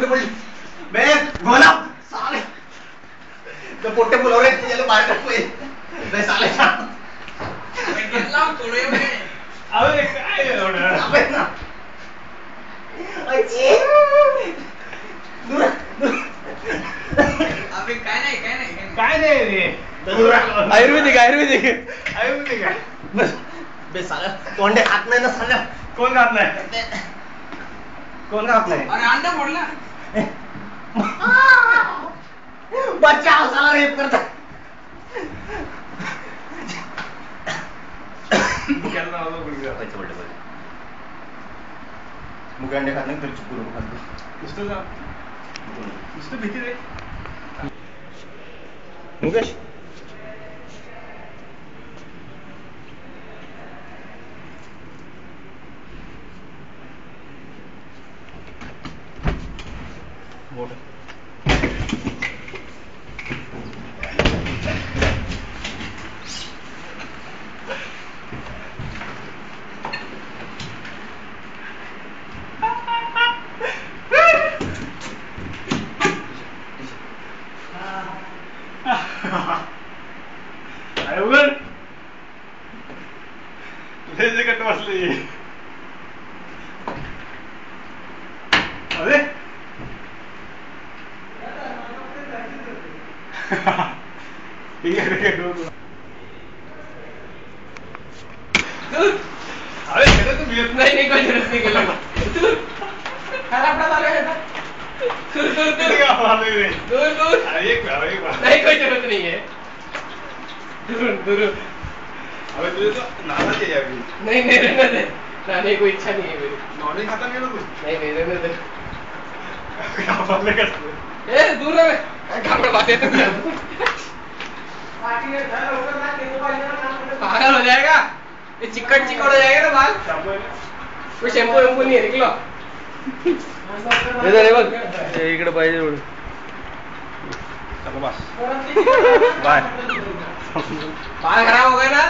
कुठे पडली बे गोला साले तो पोटे बोलवले त्याला बाहेर टाकले बे साले घेतला थोडे अबे काय एवढं अबे ना अच्छी दूर अबे काय नाही रे आयुर्वेदिक आहे बस बे साला तोंडे खात नाही ना साला कोण खात नाही अरे अंडा फोडला बचाव साला रेप करता मुगांडे खात नाही तर चिकून खातो नुसतं भीती रे मुकेश अरे उघड तुझे कट बसले अरे ठीक आहे अरे तू भेट नाही काही जरूरत नाही गेलं खराब दूर नाही काही जरूरत नाही आहे दूर अबे तुझे तो नाना चाहिए अभी नहीं रहने दे नाने को इच्छा नहीं है मेरी नॉनवेज खाता नहीं हो तू नहीं रहने दे क्या बोलने का ए दूर रहे घाबड़ बातें तो पागल हो जाएगा ये चिकट हो जाएगा ना बाल कोई शैम्पू वैम्पू नहीं है निकलो इकडे पाहिजे चलो बस बाय बाल खराब हो गए ना